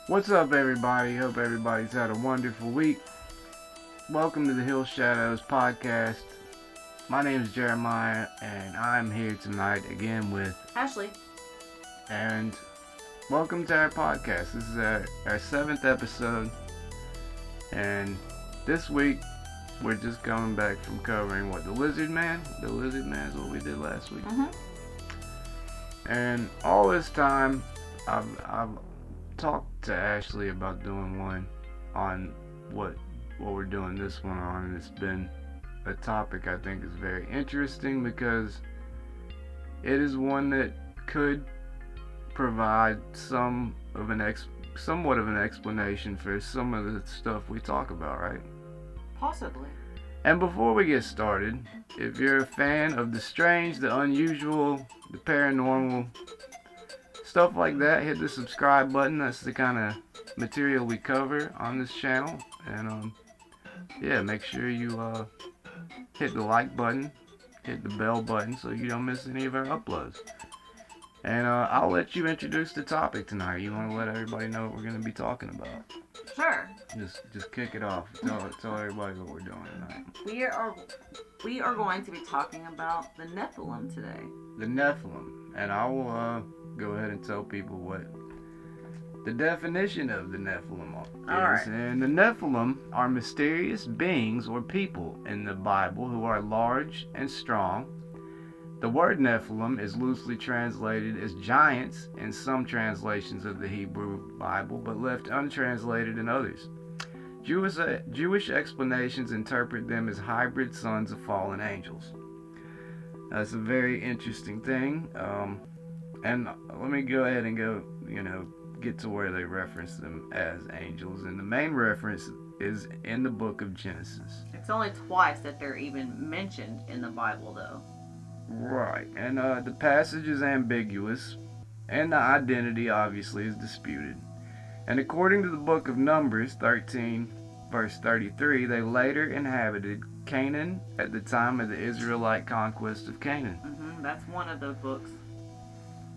What's up, everybody? Hope everybody's had a wonderful week. Welcome to the Hill Shadows podcast. My name is Jeremiah, and I'm here tonight again with Ashley. And welcome to our podcast. This is our seventh episode, and this week we're just coming back from covering the Lizard Man. The Lizard Man is what we did last week. And all this time, I've talked to Ashley about doing one on what we're doing this one on, and it's been a topic I think is very interesting because it is one that could provide somewhat of an explanation for some of the stuff we talk about, right? Possibly. And before we get started, if you're a fan of the strange, the unusual, the paranormal, stuff like that, hit the subscribe button. That's the kind of material we cover on this channel. And make sure you hit the like button, hit the bell button so you don't miss any of our uploads. And I'll let you introduce the topic tonight. You want to let everybody know what we're going to be talking about? Sure. Just kick it off. Tell everybody what we're doing tonight. We are going to be talking about the Nephilim today. The Nephilim. And I will go ahead and tell people what the definition of the Nephilim is. Alright. And the Nephilim are mysterious beings or people in the Bible who are large and strong. The word Nephilim is loosely translated as giants in some translations of the Hebrew Bible, but left untranslated in others. Jewish explanations interpret them as hybrid sons of fallen angels. That's a very interesting thing. And let me go ahead and get to where they reference them as angels. And the main reference is in the book of Genesis. It's only twice that they're even mentioned in the Bible, though. Right. And the passage is ambiguous, and the identity obviously is disputed. And according to the book of Numbers 13, verse 33, they later inhabited Canaan at the time of the Israelite conquest of Canaan. That's one of those books.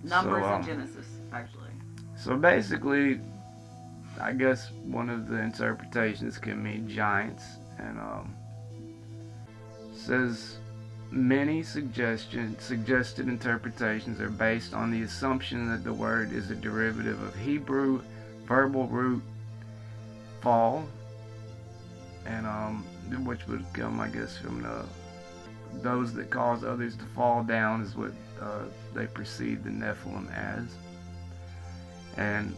Numbers and Genesis, actually. So basically, I guess one of the interpretations can mean giants, and says many suggested interpretations are based on the assumption that the word is a derivative of Hebrew verbal root fall, and which would come, I guess, from those that cause others to fall down is what they perceive the Nephilim as. And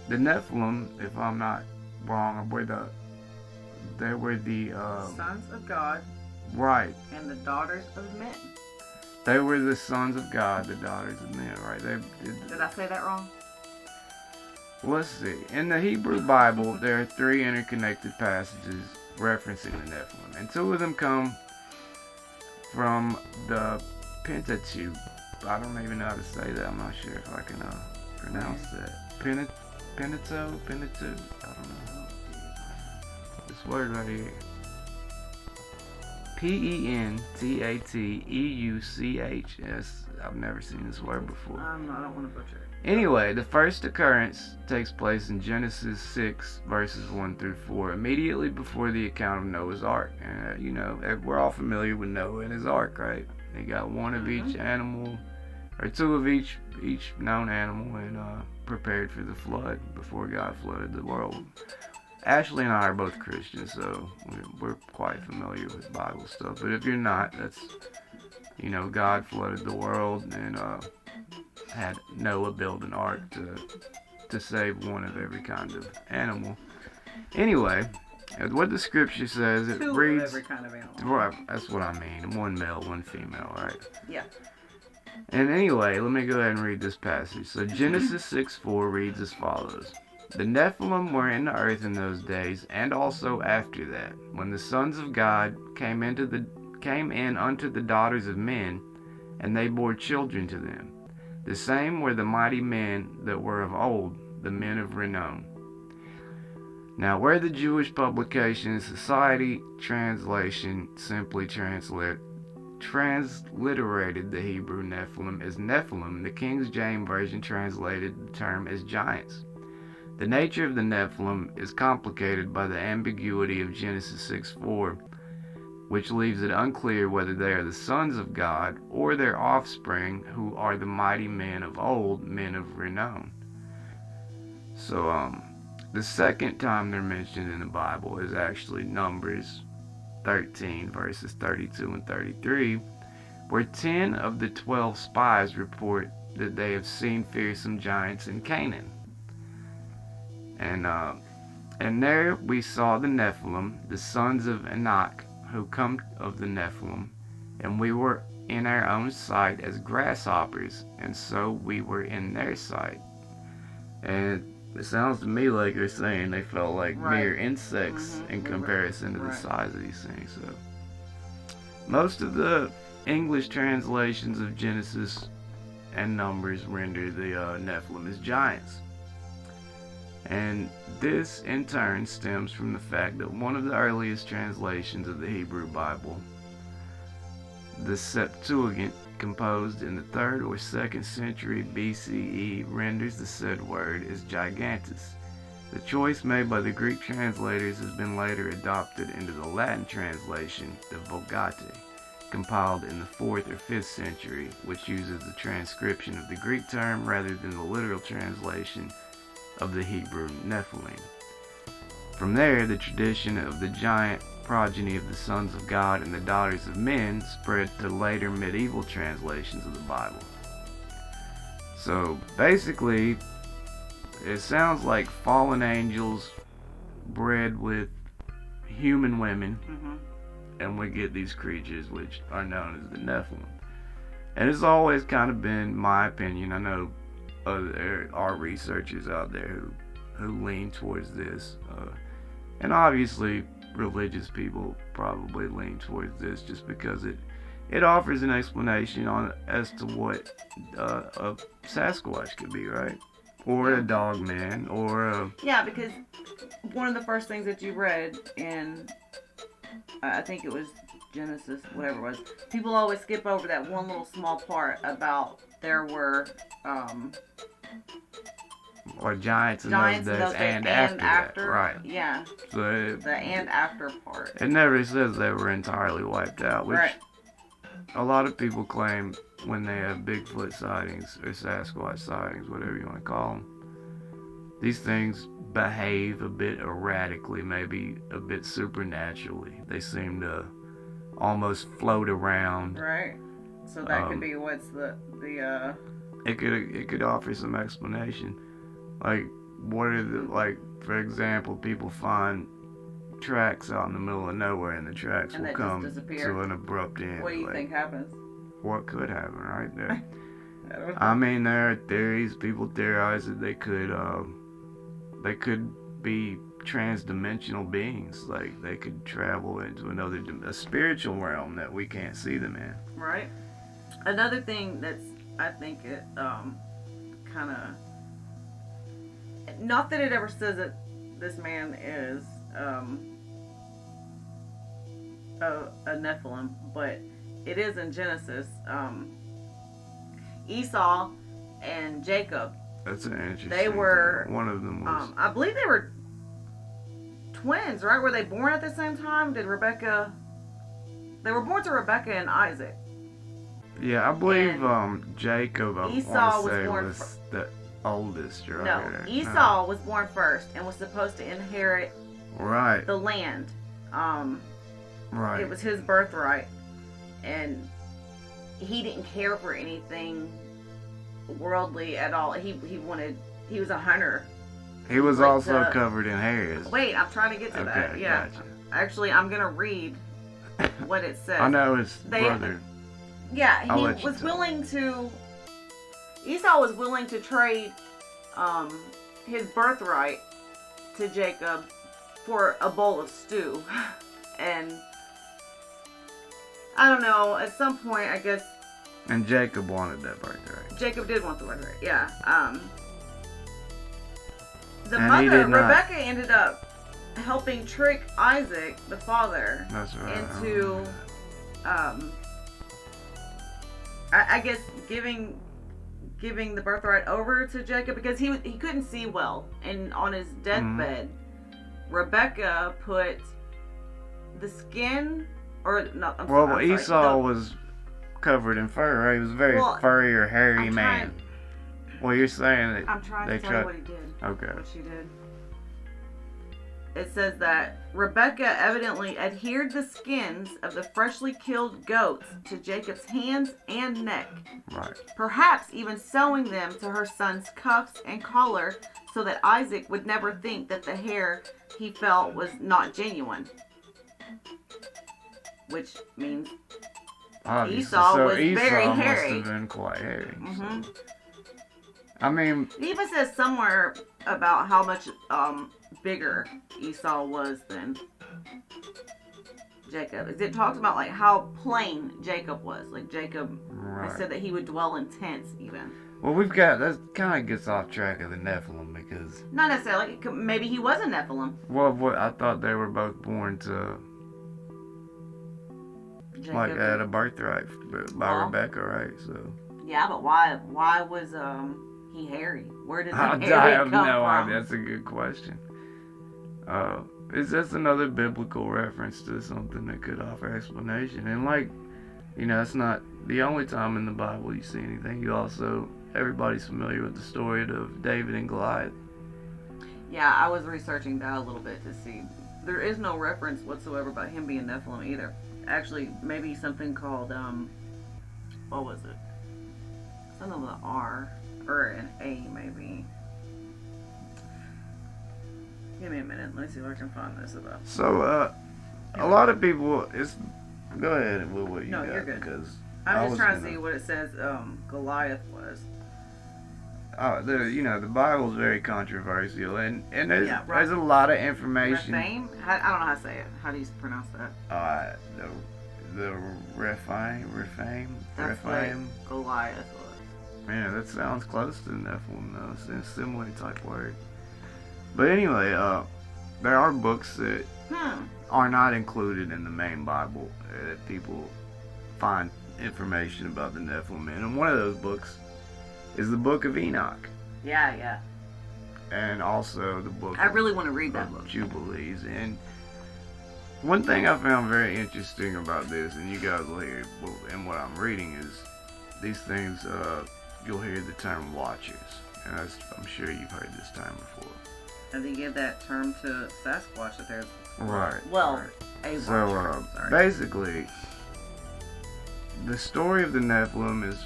the Nephilim, if I'm not wrong, they were the sons of God. Right. And the daughters of men. They were the sons of God, the daughters of men, right? Did I say that wrong? Let's see. In the Hebrew Bible, there are three interconnected passages referencing the Nephilim, and two of them come from the Pentateuch. I don't even know how to say that. I'm not sure if I can pronounce that. Pentateuch? I don't know. This word right here. Pentateuchs. I've never seen this word before. I don't want to butcher it. Anyway, the first occurrence takes place in Genesis 6, verses 1 through 4, immediately before the account of Noah's Ark. And, we're all familiar with Noah and his ark, right? They got one of each animal, or two of each known animal, and prepared for the flood before God flooded the world. Ashley and I are both Christians, so we're quite familiar with Bible stuff. But if you're not, that's, God flooded the world and had Noah build an ark to save one of every kind of animal. Anyway, what the scripture says, it two reads... of every kind of animal. Right, that's what I mean. One male, one female, right? Yeah. And anyway, let me go ahead and read this passage. So Genesis 6:4 reads as follows. The Nephilim were in the earth in those days, and also after that, when the sons of God came in unto the daughters of men, and they bore children to them. The same were the mighty men that were of old, the men of renown. Now, where the Jewish publication Society translation simply transliterated the Hebrew Nephilim as Nephilim, the King James Version translated the term as giants. The nature of the Nephilim is complicated by the ambiguity of Genesis 6:4, which leaves it unclear whether they are the sons of God or their offspring, who are the mighty men of old, men of renown. So, the second time they're mentioned in the Bible is actually Numbers 13, verses 32 and 33, where 10 of the 12 spies report that they have seen fearsome giants in Canaan. And there we saw the Nephilim, the sons of Anak, who come of the Nephilim, and we were in our own sight as grasshoppers, and so we were in their sight. And it sounds to me like they're saying they felt like mere insects in comparison to the size of these things. So most of the English translations of Genesis and Numbers render the Nephilim as giants. And this in turn stems from the fact that one of the earliest translations of the Hebrew Bible, the Septuagint, composed in the 3rd or 2nd century BCE, renders the said word as gigantus. The choice made by the Greek translators has been later adopted into the Latin translation, the Vulgate, compiled in the 4th or 5th century, which uses the transcription of the Greek term rather than the literal translation of the Hebrew Nephilim. From there, the tradition of the giant progeny of the sons of God and the daughters of men spread to later medieval translations of the Bible. So basically, it sounds like fallen angels bred with human women, and we get these creatures which are known as the Nephilim. And it's always kind of been my opinion. I know there are researchers out there who lean towards this, and obviously religious people probably lean towards this just because it offers an explanation as to what a Sasquatch could be, right? Or a dog man, or a... Yeah, because one of the first things that you read in, I think it was Genesis, whatever it was, people always skip over that one little small part about there were... or giants in those days, and after that, right? Yeah. So the and after part. It never says they were entirely wiped out, which a lot of people claim when they have Bigfoot sightings or Sasquatch sightings, whatever you want to call them. These things behave a bit erratically, maybe a bit supernaturally. They seem to almost float around. Right. So that could be what's the It could offer some explanation. Like, what are the, like, for example, people find tracks out in the middle of nowhere, and the tracks will come to an abrupt end. What do you think happens? What could happen, right there? I don't know. I mean, there are theories. People theorize that they could be trans-dimensional beings. Like, they could travel into a spiritual realm that we can't see them in. Right. Another thing that's, I think it kind of, not that it ever says that this man is a Nephilim, but it is in Genesis. Esau and Jacob. That's an interesting. They were one of them was. I believe they were twins, right? Were they born at the same time? Did Rebecca? They were born to Rebecca and Isaac. Yeah, I believe Jacob. Esau was the oldest, right? No, Esau was born first and was supposed to inherit the land. Right. It was his birthright, and he didn't care for anything worldly at all. He was a hunter. He was also covered in hairs. Wait, I'm trying to get to that. Yeah. Gotcha. Actually, I'm gonna read what it says. I know his brother. Yeah, he was willing to. Esau was willing to trade his birthright to Jacob for a bowl of stew, and I don't know. At some point, I guess. And Jacob wanted that birthright. Jacob did want the birthright. Yeah. The mother, Rebecca, ended up helping trick Isaac, the father, into, I guess, giving giving the birthright over to Jacob because he couldn't see well, and on his deathbed, Rebecca put the skin, or not. Esau was covered in fur, right? He was a very furry or hairy man. Well, you're saying that I'm trying to tell you what he did. Okay. What she did. It says that Rebecca evidently adhered the skins of the freshly killed goats to Jacob's hands and neck. Right. Perhaps even sewing them to her son's cuffs and collar so that Isaac would never think that the hair he felt was not genuine. Which means Esau was very hairy. Must have been quite hairy. Mm-hmm. So. I mean, it even says somewhere about how much bigger Esau was than Jacob. It talks about like how plain Jacob was. Like Jacob, right. It said that he would dwell in tents even. Well, that kind of gets off track of the Nephilim because... Not necessarily. Maybe he was a Nephilim. Well, I thought they were both born to... Jacob, like had a birthright by Rebecca, right? So. Yeah, but why was he hairy? Where did that I have no idea. That's a good question. It's just another biblical reference to something that could offer explanation. And it's not the only time in the Bible you see anything. Everybody's familiar with the story of David and Goliath. Yeah, I was researching that a little bit to see. There is no reference whatsoever about him being Nephilim either. Actually, maybe something called, what was it? Something with an R, or an A, maybe. Give me a minute. Let me see if I can find this about. So, a lot of people, go ahead with what you got. No, you're good. Because I'm just trying to see what it says Goliath was. The Bible's very controversial, and there's a lot of information. Rephaim? I don't know how to say it. How do you pronounce that? The Rephaim. That's what Goliath was. Yeah, that sounds close to Nephilim, though. It's a similar type word. But anyway, there are books that are not included in the main Bible that people find information about the Nephilim in. And one of those books is the Book of Enoch. Yeah. And also the book I really want to read that book. Jubilees. And one thing I found very interesting about this, and you guys will hear in what I'm reading, is these things, you'll hear the term watchers. And I'm sure you've heard this term before. And they give that term to Sasquatch that they're... Right. Well, right. So, basically, the story of the Nephilim is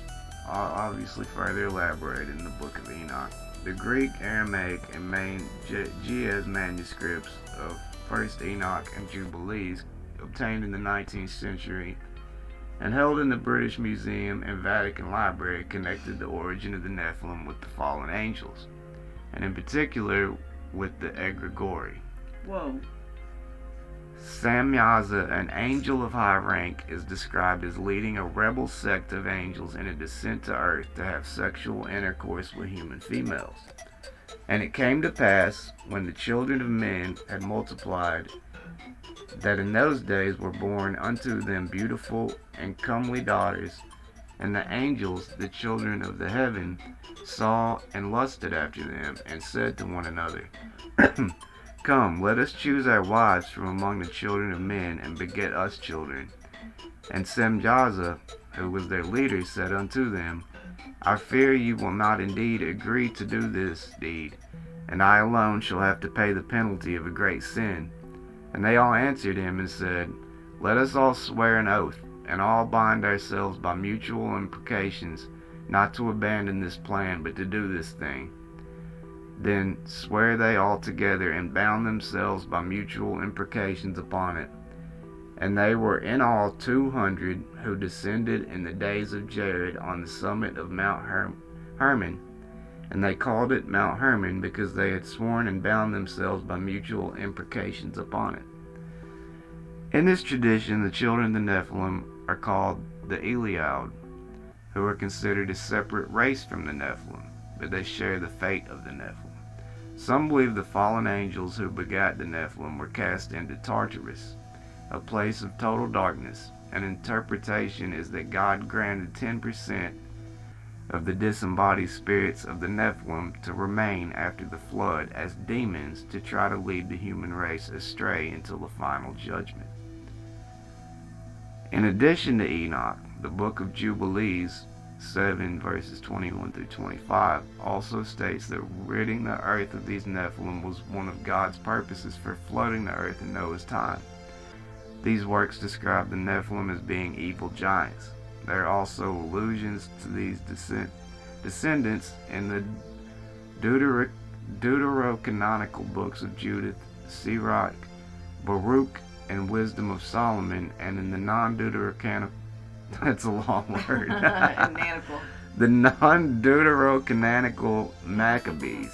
obviously further elaborated in the Book of Enoch. The Greek, Aramaic, and main Ge'ez manuscripts of 1st Enoch and Jubilees, obtained in the 19th century and held in the British Museum and Vatican Library, connected the origin of the Nephilim with the fallen angels, and in particular with the egregori. Whoa. Samyaza, an angel of high rank, is described as leading a rebel sect of angels in a descent to earth to have sexual intercourse with human females. And it came to pass, when the children of men had multiplied, that in those days were born unto them beautiful and comely daughters, and the angels, the children of the heaven, saw and lusted after them, and said to one another, Come, let us choose our wives from among the children of men, and beget us children. And Semjaza, who was their leader, said unto them, I fear you will not indeed agree to do this deed, and I alone shall have to pay the penalty of a great sin. And they all answered him and said, Let us all swear an oath, and all bind ourselves by mutual imprecations, not to abandon this plan, but to do this thing. Then swear they all together, and bound themselves by mutual imprecations upon it. And they were in all 200, who descended in the days of Jared on the summit of Mount Hermon. And they called it Mount Hermon, because they had sworn and bound themselves by mutual imprecations upon it. In this tradition, the children of the Nephilim are called the Eliaud, who are considered a separate race from the Nephilim, but they share the fate of the Nephilim. Some believe the fallen angels who begat the Nephilim were cast into Tartarus, a place of total darkness. An interpretation is that God granted 10% of the disembodied spirits of the Nephilim to remain after the flood as demons to try to lead the human race astray until the final judgment. In addition to Enoch, the book of Jubilees 7 verses 21 through 25 also states that ridding the earth of these Nephilim was one of God's purposes for flooding the earth in Noah's time. These works describe the Nephilim as being evil giants. There are also allusions to these descendants in the deuterocanonical books of Judith, Sirach, Baruch, and Wisdom of Solomon, and in the non-deuterocanonical that's a long word. The non-deuterocanonical Maccabees.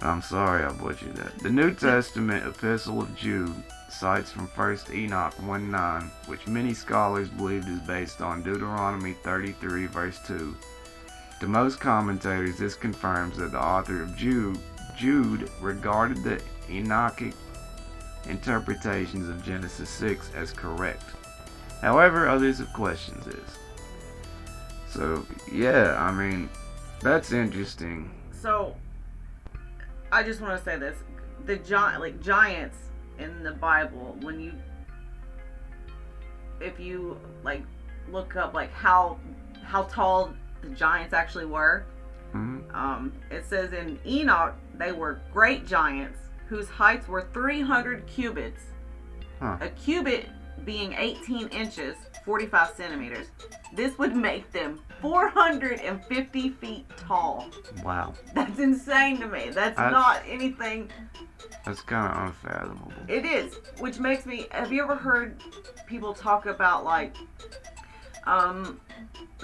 I'm sorry I butchered that. The New Testament Epistle of Jude cites from 1 Enoch 1:9, which many scholars believe is based on Deuteronomy 33 verse 2. To most commentators, this confirms that the author of Jude regarded the Enochic interpretations of Genesis 6 as correct. However, others have questioned this. So, yeah, I mean, that's interesting. So, I just want to say this. The giants in the Bible, if you look up how tall the giants actually were, it says in Enoch they were great giants whose heights were 300 cubits. A cubit being 18 inches, 45 centimeters. This would make them 450 feet tall. Wow. That's insane to me. That's not anything. That's kind of unfathomable. It is, which makes me, have you ever heard people talk about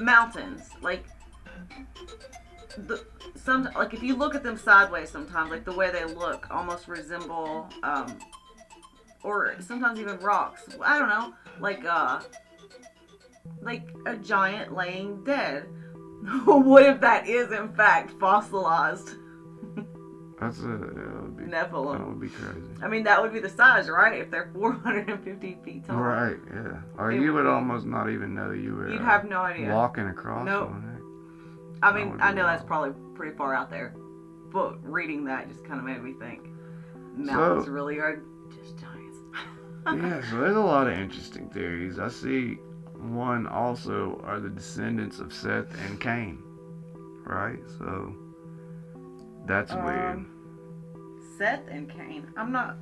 mountains? If you look at them sideways sometimes, the way they look almost resemble or sometimes even rocks. I don't know, like a giant laying dead. What if that is in fact fossilized? That would be Nephilim. That would be crazy. I mean, that would be the size, right? If they're 450 feet tall. Right. Yeah. Or you would almost not even know you were. You'd have no idea. Walking across. Nope. I mean, I know that's probably pretty far out there, but reading that just kind of made me think mountains really are just giants. Yeah, so there's a lot of interesting theories. I see one also are the descendants of Seth and Cain, right? So that's weird. Seth and Cain. I'm not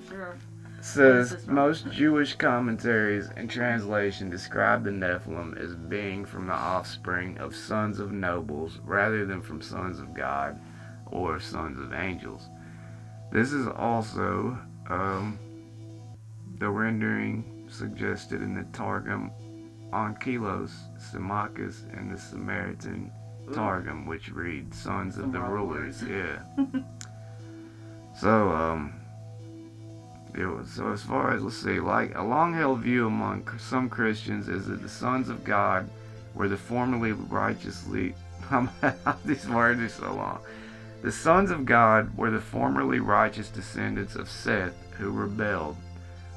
sure. Says most Jewish commentaries and translation describe the Nephilim as being from the offspring of sons of nobles rather than from sons of God or sons of angels. This is also the rendering suggested in the Targum Onkelos, Symmachus, and the Samaritan Targum, which read sons of the rulers. Yeah. So as far as, let's see, a long-held view among some Christians is that the sons of God were the formerly righteously... These words are so long. The sons of God were the formerly righteous descendants of Seth who rebelled,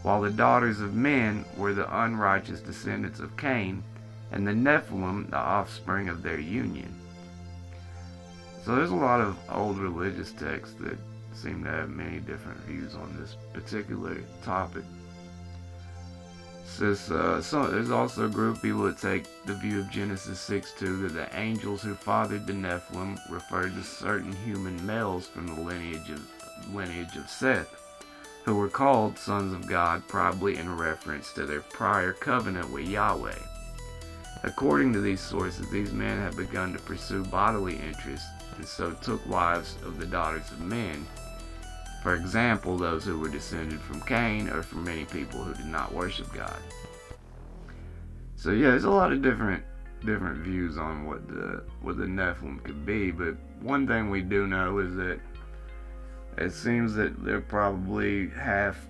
while the daughters of men were the unrighteous descendants of Cain, and the Nephilim the offspring of their union. So there's a lot of old religious texts that seem to have many different views on this particular topic. There's also a group of people that take the view of Genesis 6:2 that the angels who fathered the Nephilim referred to certain human males from the lineage of Seth, who were called sons of God, probably in reference to their prior covenant with Yahweh. According to these sources, these men had begun to pursue bodily interests, and so took wives of the daughters of men. For example, those who were descended from Cain, or from many people who did not worship God. So yeah, there's a lot of different views on what the Nephilim could be, but one thing we do know is that it seems that they're probably half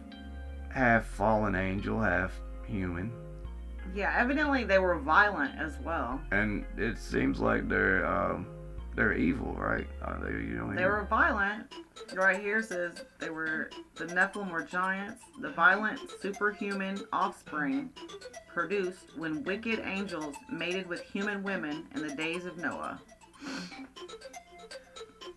fallen angel, half human. Yeah, evidently they were violent as well. And it seems like they're they're evil, right? They were violent. Right here says the Nephilim were giants, the violent superhuman offspring produced when wicked angels mated with human women in the days of Noah.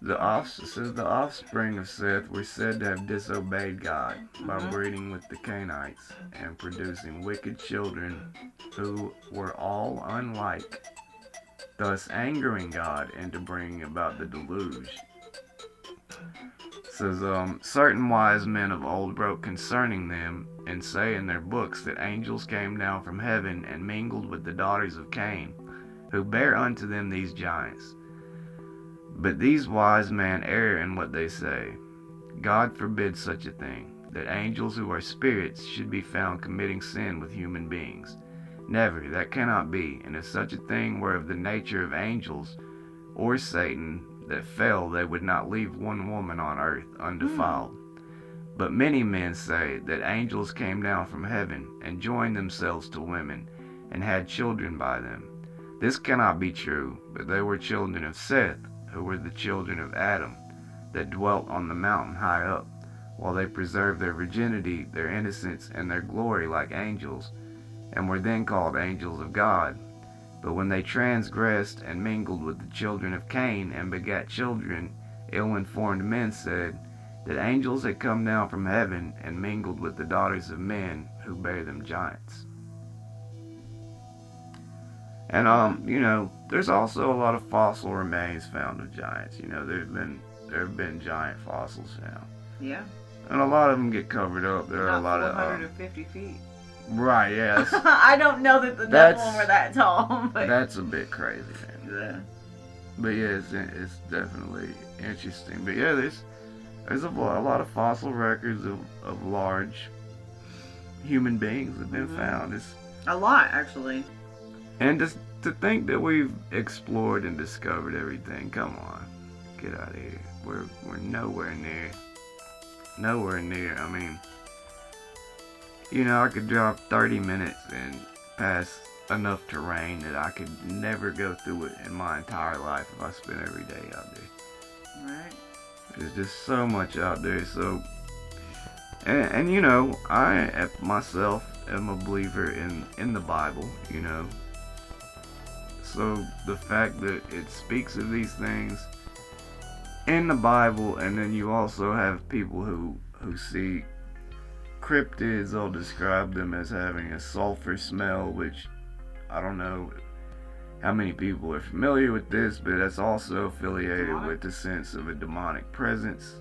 The offspring of Seth were said to have disobeyed God by breeding with the Cainites and producing wicked children who were all unlike, thus angering God into bringing about the deluge. It says, certain wise men of old wrote concerning them and say in their books that angels came down from heaven and mingled with the daughters of Cain, who bare unto them these giants. But these wise men err in what they say. God forbid such a thing, that angels who are spirits should be found committing sin with human beings. Never, that cannot be, and if such a thing were of the nature of angels, or Satan, that fell, they would not leave one woman on earth undefiled. But many men say that angels came down from heaven, and joined themselves to women, and had children by them. This cannot be true, but they were children of Seth, who were the children of Adam, that dwelt on the mountain high up, while they preserved their virginity, their innocence, and their glory like angels, and were then called angels of God. But when they transgressed and mingled with the children of Cain and begat children, ill-informed men said that angels had come down from heaven and mingled with the daughters of men, who bare them giants. And, there's also a lot of fossil remains found of giants. There have been giant fossils found. Yeah. And a lot of them get covered up. There are a lot 450 feet. Right, yes. I don't know that the Nephilim were that tall. But that's a bit crazy, man. Yeah. But yeah, it's definitely interesting. But yeah, there's a lot of fossil records of large human beings have been found. It's a lot, actually. And just to think that we've explored and discovered everything, come on, get out of here. We're nowhere near. I mean, I could drive 30 minutes and pass enough terrain that I could never go through it in my entire life if I spent every day out there. Right. There's just so much out there. So, and I myself am a believer in the Bible. So the fact that it speaks of these things in the Bible, and then you also have people who see cryptids, they'll describe them as having a sulfur smell, which I don't know how many people are familiar with this, but that's also affiliated with the sense of a demonic presence.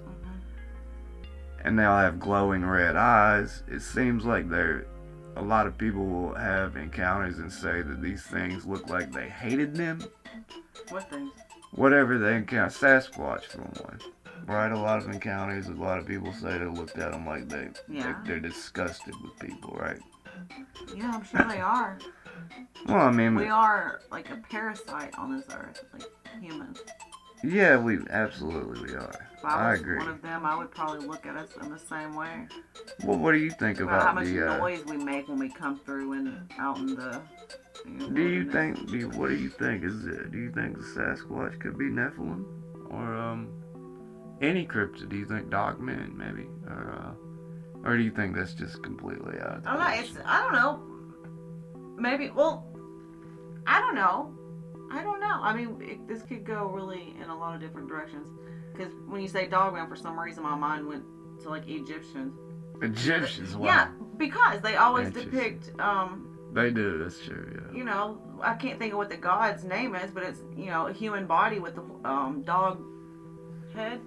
And they'll have glowing red eyes. It seems like a lot of people will have encounters and say that these things look like they hated them. What things? Whatever they encounter. Sasquatch, for one. Right? A lot of encounters, a lot of people say they looked at them like they're disgusted with people, right? Yeah, I'm sure they are. Well, I mean, we are like a parasite on this earth, like humans. Yeah, we absolutely are. If I was agree. one of them, I would probably look at us in the same way. Well, what do you think about how much noise we make when we come through and out in the? What do you think? Do you think Do you think the Sasquatch could be Nephilim, or any cryptid? Do you think dogmen maybe, or do you think that's just completely out of the question? I don't know. Maybe. Well, I don't know. I mean, this could go really in a lot of different directions. Because when you say dogman, for some reason my mind went to like Egyptians. Egyptians, wow. Yeah, because they always depict. They do. That's true. Yeah. I can't think of what the god's name is, but it's a human body with the dog head.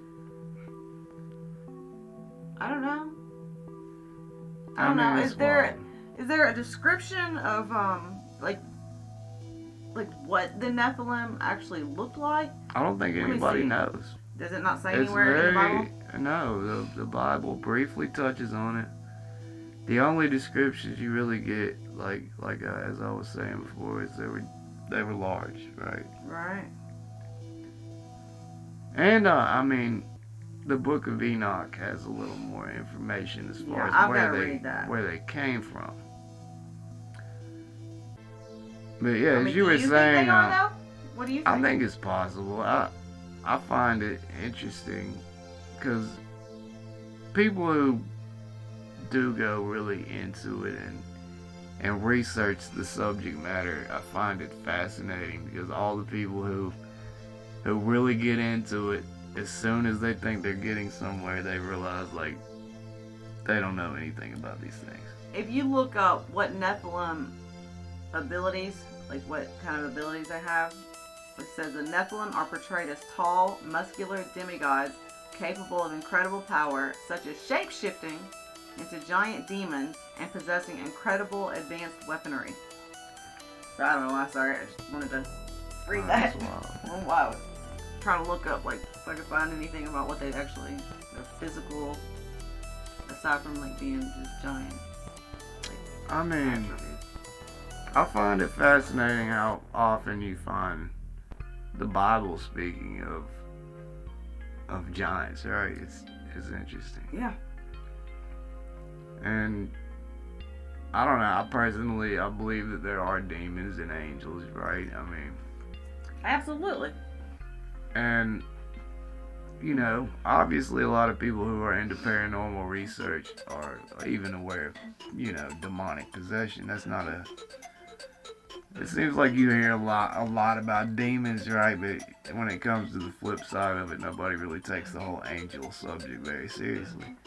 I don't know. I don't know. Is there a description of like what the Nephilim actually looked like? I don't think anybody knows. Does it not say anywhere in the Bible? No, the Bible briefly touches on it. The only descriptions you really get, like as I was saying before, is they were large, right? Right. And I mean, the Book of Enoch has a little more information as far as where they came from. But yeah, as you were saying, what do you think? I think it's possible. I find it interesting because people who do go really into it and research the subject matter, I find it fascinating because all the people who really get into it, as soon as they think they're getting somewhere, they realize like they don't know anything about these things. If you look up what Nephilim abilities, like what kind of abilities they have, it says the Nephilim are portrayed as tall, muscular demigods capable of incredible power, such as shape-shifting into giant demons and possessing incredible advanced weaponry. So I don't know why, sorry, I just wanted to read that. Wow. I was trying to look up, like, if I could find anything about what they actually, their physical, aside from, like, being just giant. Like, I mean, I find it fascinating how often you find the Bible speaking of giants, right? It's interesting. Yeah. And I don't know, I believe that there are demons and angels, right? I mean, absolutely. And you know, obviously a lot of people who are into paranormal research are even aware of, you know, demonic possession. That's not a... It seems like you hear a lot about demons, right? But when it comes to the flip side of it, nobody really takes the whole angel subject very seriously.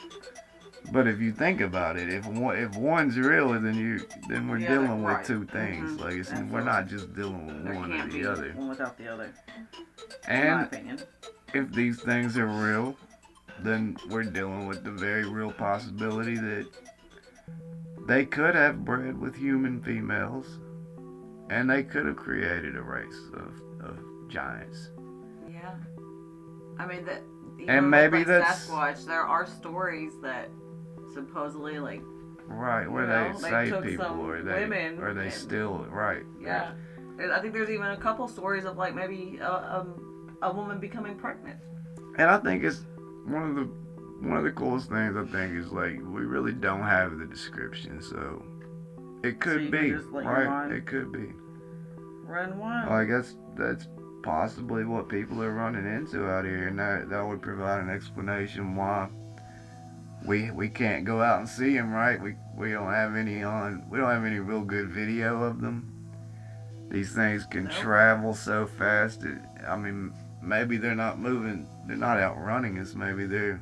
But if you think about it, if one's real, then we're dealing with two things. Mm-hmm. Like we're not just dealing with one or the other. One without the other. And in my opinion, if these things are real, then we're dealing with the very real possibility that they could have bred with human females, and they could have created a race of giants. Yeah. I mean, that. And maybe like that's Sasquatch. There are stories that supposedly, like, right, where they say people or they steal it, right? Yeah. I think there's even a couple stories of like maybe a woman becoming pregnant. And I think it's one of the coolest things. I think is like we really don't have the description, so it could be right. It could be. Run wild. Like that's possibly what people are running into out here, and that would provide an explanation why we can't go out and see them, right? We don't have any real good video of them. These things can travel so fast. I mean, maybe they're not moving, they're not outrunning us. Maybe they're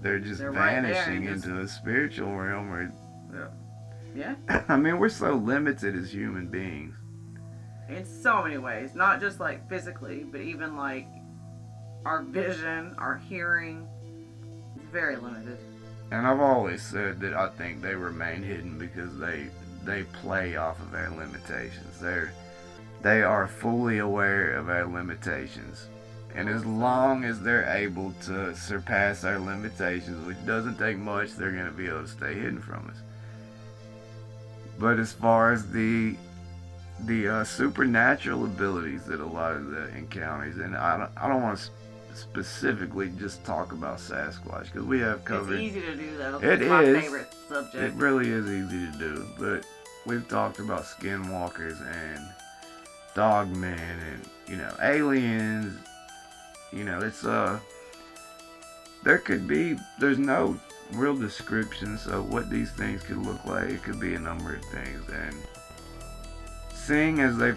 just vanishing into a spiritual realm. Or yeah. I mean, we're so limited as human beings. In so many ways, not just like physically, but even like our vision, our hearing, is very limited. And I've always said that I think they remain hidden because they play off of our limitations. They are fully aware of our limitations. And as long as they're able to surpass our limitations, which doesn't take much, they're going to be able to stay hidden from us. But as far as the supernatural abilities that a lot of the encounters, and I don't want to specifically just talk about Sasquatch because we have covered. It's easy to do though. It's my favorite subject. It really is easy to do, but we've talked about skinwalkers and dogmen and, you know, aliens. You know, it's there's no real description, so what these things could look like, it could be a number of things. And seeing as they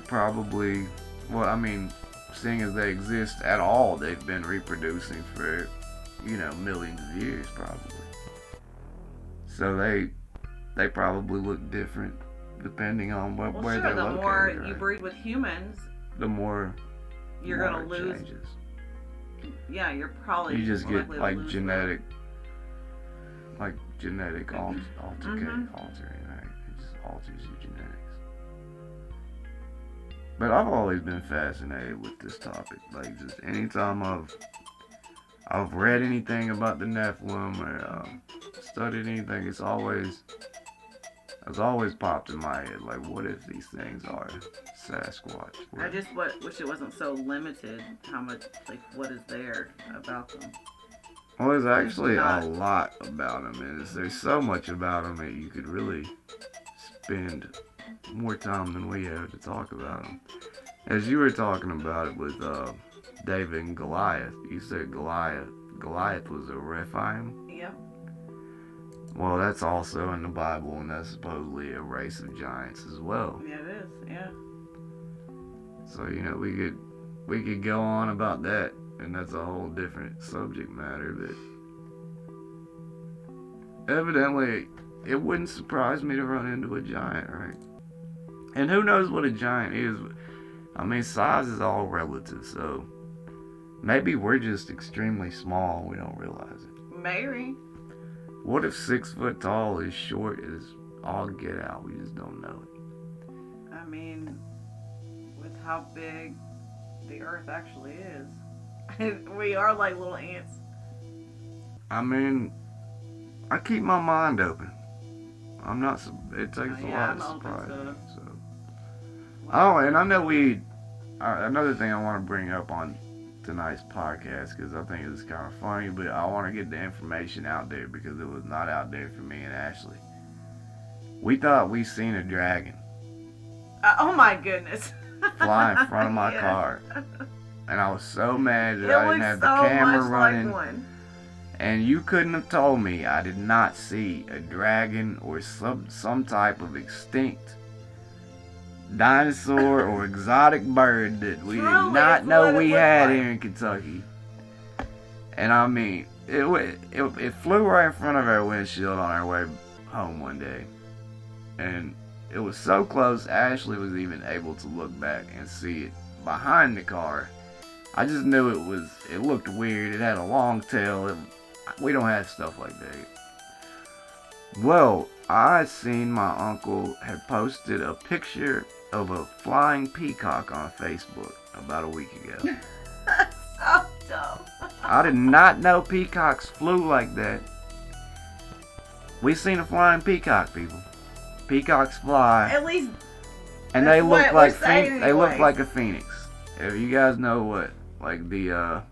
exist at all, they've been reproducing for, you know, millions of years probably. So they probably look different depending on where they're located. The more you breed with humans, the more you're gonna lose. Changes. Yeah, you're probably. You just get like genetic altering, right? It just alters your genetics. But I've always been fascinated with this topic. Like, just anytime I've read anything about the Nephilim or studied anything, it's always popped in my head. Like, what if these things are Sasquatch? I just wish it wasn't so limited. How much, like, what is there about them? Well, there's actually a lot about them, and there's so much about them that you could really spend more time than we have to talk about them. As you were talking about it with David and Goliath. You said Goliath. Goliath was a Rephaim? Yeah. Well, that's also in the Bible, and that's supposedly a race of giants as well. Yeah, it is. Yeah. So, we could go on about that, and that's a whole different subject matter, but evidently it wouldn't surprise me to run into a giant, right? And who knows what a giant is? I mean, size is all relative, so maybe we're just extremely small and we don't realize it. Maybe. What if 6 foot tall is short as all get out? We just don't know it. I mean, with how big the earth actually is, we are like little ants. I mean, I keep my mind open. I'm not. It takes a lot of surprise. So. Oh, and I know another thing I want to bring up on tonight's podcast, because I think it's kind of funny, but I want to get the information out there because it was not out there for me and Ashley. We thought we seen a dragon. Oh my goodness. Fly in front of my car. And I was so mad that I didn't have the camera running. Like one. And you couldn't have told me I did not see a dragon or some type of extinct dinosaur or exotic bird that we did not know we had here in Kentucky. And I mean, it flew right in front of our windshield on our way home one day. And it was so close, Ashley was even able to look back and see it behind the car. I just knew it looked weird. It had a long tail. We don't have stuff like that. Well, I seen my uncle had posted a picture of a flying peacock on Facebook about a week ago. So dumb. I did not know peacocks flew like that. We seen a flying peacock, people. Peacocks fly. At least. And they look like they look like a phoenix. If you guys know what, like the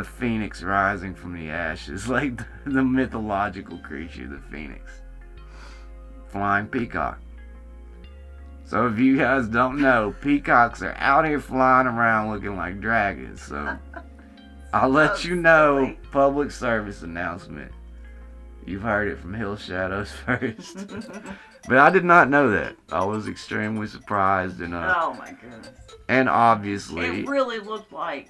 phoenix rising from the ashes, like the mythological creature, the phoenix. Flying peacock. So if you guys don't know, peacocks are out here flying around looking like dragons. So I'll let you know, public service announcement. You've heard it from Hill Shadows first. But I did not know that. I was extremely surprised and oh my goodness. And obviously it really looked like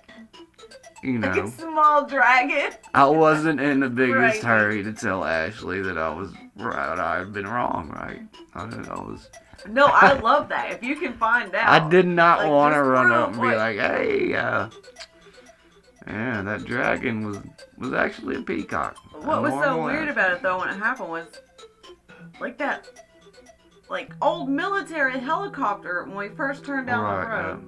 like a small dragon. I wasn't in the biggest hurry to tell Ashley that I was right. I had been wrong, right? I was. No, I love that. If you can find out. I did not want to run up and be like, hey, yeah, that dragon was actually a peacock. What was so weird about it though when it happened was like that old military helicopter when we first turned down the road.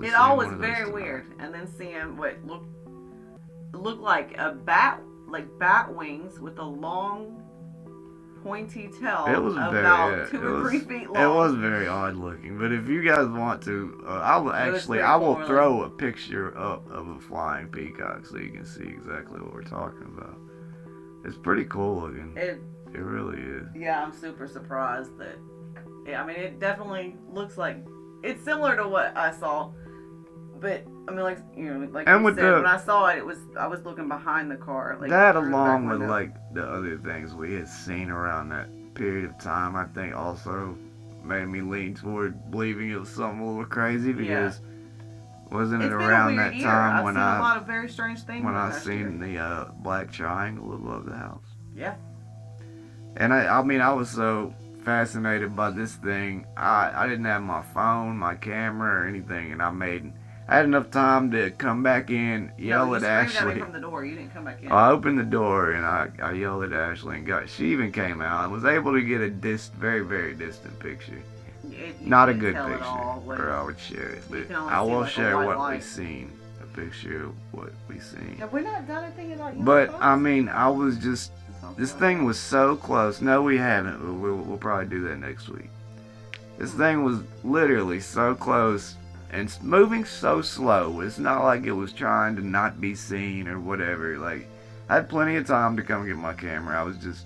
It all was very weird. And then seeing what looked like a bat, like bat wings with a long, pointy tail. It was about 2 or 3 feet long. It was very odd looking. But if you guys want to, I will throw a picture up of a flying peacock so you can see exactly what we're talking about. It's pretty cool looking. It really is. Yeah, I'm super surprised that. Yeah, I mean, it definitely looks like. It's similar to what I saw, but I mean, like you said, when I saw it, I was looking behind the car. That along with the other things we had seen around that period of time, I think also made me lean toward believing it was something a little crazy because wasn't it around that time when a lot of very strange things when I seen the black triangle above the house? Yeah. And I mean, I was so fascinated by this thing. I didn't have my phone, my camera, or anything, and I had enough time to come back in, yell at Ashley. You screamed at me from the door. You didn't come back in. I opened the door and I yelled at Ashley and she even came out and was able to get a very, very distant picture. Not a good picture, or I would share it. But I will share what we seen. A picture of what we seen. Have we not done anything about you? But I mean, I was just. This thing was so close. No, we haven't. We'll probably do that next week. This thing was literally so close and moving so slow. It's not like it was trying to not be seen or whatever. Like, I had plenty of time to come get my camera. I was just,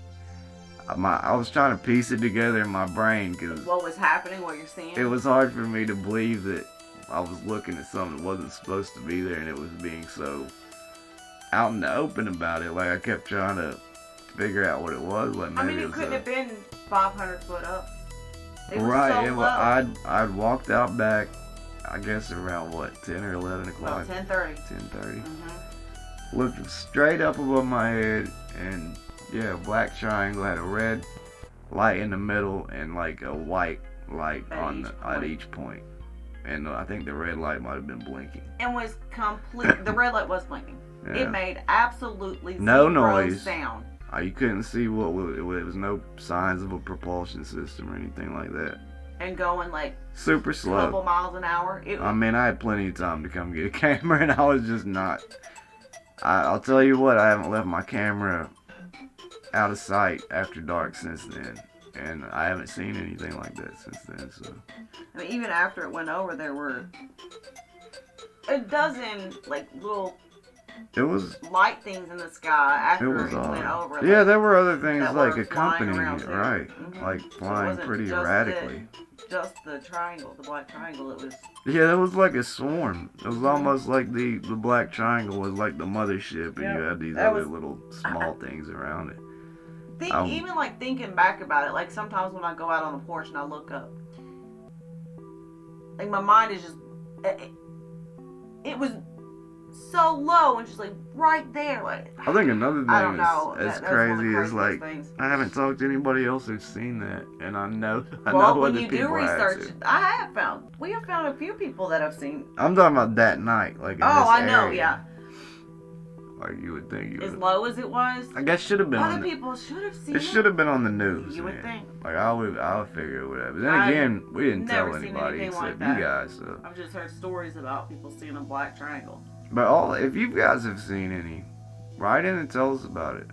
I was trying to piece it together in my brain because what was happening, what you're seeing. It was hard for me to believe that I was looking at something that wasn't supposed to be there, and it was being so out in the open about it. Like, I kept trying to figure out what it was. Like, maybe it couldn't have been 500 foot up. It was right. So low. I'd walked out back, I guess around what, 10 or 11 o'clock? About 10:30. 10:30. Mm-hmm. Looked straight up above my head, and yeah, black triangle had a red light in the middle and like a white light at each point. And I think the red light might have been blinking. And was the red light was blinking. Yeah. It made absolutely no zero noise. Sound. You couldn't see it was no signs of a propulsion system or anything like that. And going like super slow, a couple miles an hour. I had plenty of time to come get a camera, and I was just not. I'll tell you what, I haven't left my camera out of sight after dark since then, and I haven't seen anything like that since then. So, I mean, even after it went over, there were a dozen like little. It was light things in the sky after it went over. Like, yeah, there were other things like accompanying it, right? Mm-hmm. Like flying pretty erratically. Just the triangle, the black triangle. It was. Yeah, it was like a swarm. It was almost like the black triangle was like the mothership, and you had these other little small things around it. Even like thinking back about it, like sometimes when I go out on the porch and I look up, like my mind is just. It was. So low and just like right there, like. I think another thing that's crazy is like things. I haven't talked to anybody else who's seen that, and I know well, when you do research, we have found a few people that have seen. I'm talking about that night, like. I know, yeah. Like you would think as low as it was. I guess should have been. Other people should have seen it. It should have been on the news. You would think. Like I would figure it would have. But then again, we didn't tell anybody except you guys. So I've just heard stories about people seeing a black triangle. But if you guys have seen any, write in and tell us about it.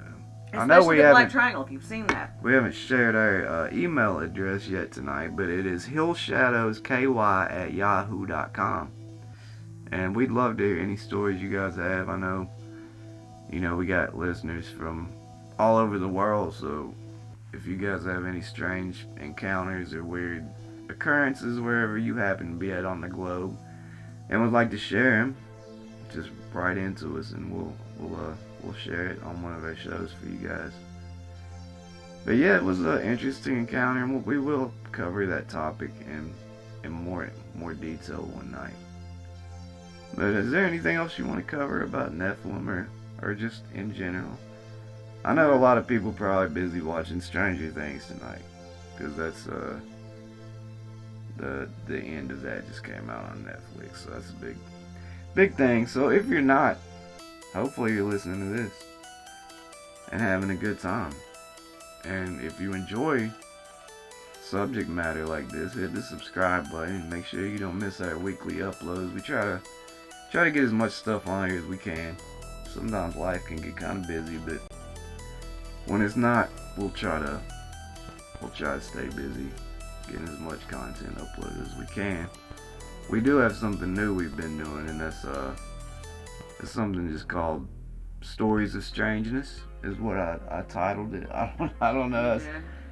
Especially I know we haven't. Black triangle, if you've seen that. We haven't shared our email address yet tonight, but it is hillshadowsky@yahoo.com, and we'd love to hear any stories you guys have. I know, we got listeners from all over the world, so if you guys have any strange encounters or weird occurrences wherever you happen to be at on the globe, and would like to share them, just write into us and we'll share it on one of our shows for you guys. But yeah, it was an interesting encounter, and we will cover that topic in more detail one night. But is there anything else you want to cover about Nephilim or just in general? I know a lot of people probably busy watching Stranger Things tonight, because that's the end of that just came out on Netflix, so that's a big thing. So if you're not, hopefully you're listening to this and having a good time. And if you enjoy subject matter like this, hit the subscribe button and make sure you don't miss our weekly uploads. We try to get as much stuff on here as we can. Sometimes life can get kind of busy, but when it's not, we'll try to stay busy, getting as much content uploaded as we can. We do have something new we've been doing, and that's it's something just called Stories of Strangeness, is what I titled it. I don't know.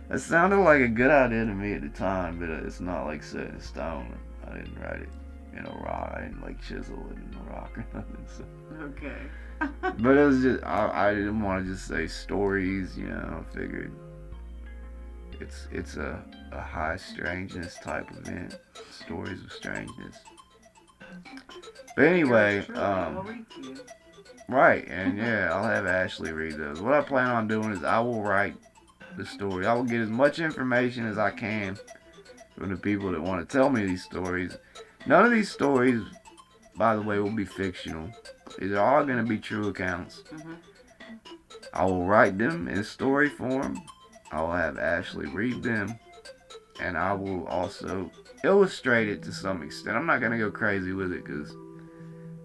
It sounded like a good idea to me at the time, but it's not like set in stone. I didn't write it in a rock. I didn't like chisel it in a rock or nothing. So. Okay. But it was just I didn't want to just say stories. I figured it's a high strangeness type event. Stories of strangeness. But anyway, right, and yeah, I'll have Ashley read those. What I plan on doing is I will write the story. I will get as much information as I can from the people that want to tell me these stories. None of these stories, by the way, will be fictional. These are all going to be true accounts. Mm-hmm. I will write them in story form. I will have Ashley read them, and I will also illustrate it to some extent. I'm not going to go crazy with it because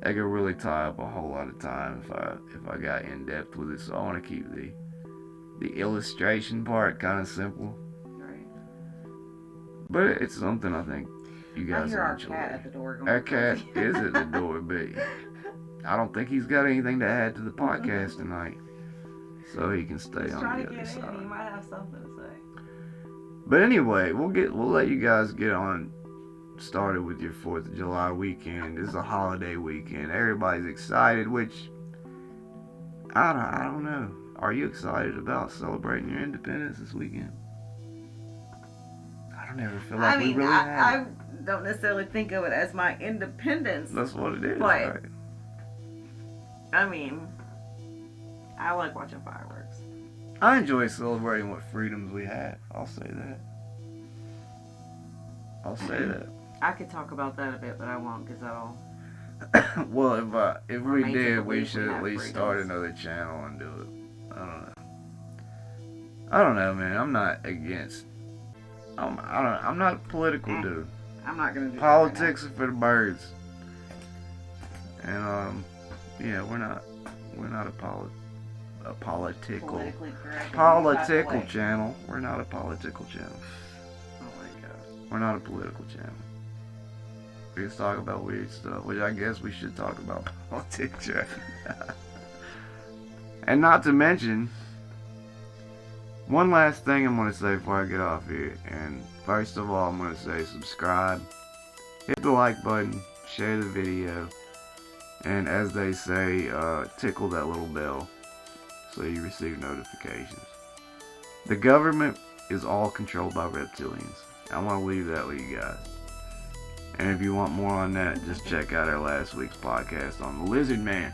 that could really tie up a whole lot of time if I got in depth with it. So I want to keep the illustration part kind of simple. Right. But it's something I think you guys will enjoy. Our cat at the door going Our cat crazy. is at the door, but I don't think he's got anything to add to the podcast tonight, so he can stay on the other side. He might have something to say. But anyway, we'll let you guys get on started with your 4th of July weekend. It's a holiday weekend. Everybody's excited, which I don't know. Are you excited about celebrating your independence this weekend? I don't ever feel like we really have. I don't necessarily think of it as my independence. That's what it is, but, right? I mean, I like watching fireworks. I enjoy celebrating what freedoms we have. I'll say that. I could talk about that a bit, but I won't because that'll... Well, if we did, we should at least start another channel and do it. I don't know, man. I'm not against. I'm not a political dude. I'm not gonna do politics are for the birds. And yeah, we're not a political channel. We're not a political channel. Oh my god. We're not a political channel. We just talk about weird stuff, which I guess we should talk about politics, right? And not to mention, one last thing I'm going to say before I get off here. And first of all, I'm going to say subscribe, hit the like button, share the video, and as they say, tickle that little bell so you receive notifications. The government is all controlled by reptilians. I want to leave that with you guys. And if you want more on that, just check out our last week's podcast on the Lizard Man.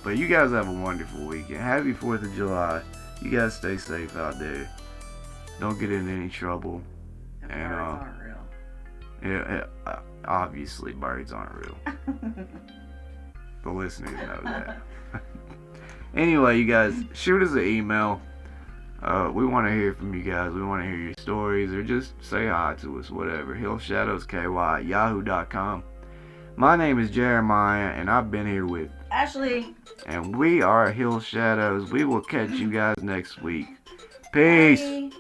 But you guys have a wonderful weekend. Happy 4th of July. You guys stay safe out there. Don't get into any trouble. And birds aren't real. Yeah, obviously birds aren't real. The listeners know that. Anyway, you guys, shoot us an email. We want to hear from you guys. We want to hear your stories or just say hi to us, whatever. hillshadowsky@yahoo.com. My name is Jeremiah, and I've been here with Ashley. And we are Hill Shadows. We will catch you guys next week. Peace. Bye.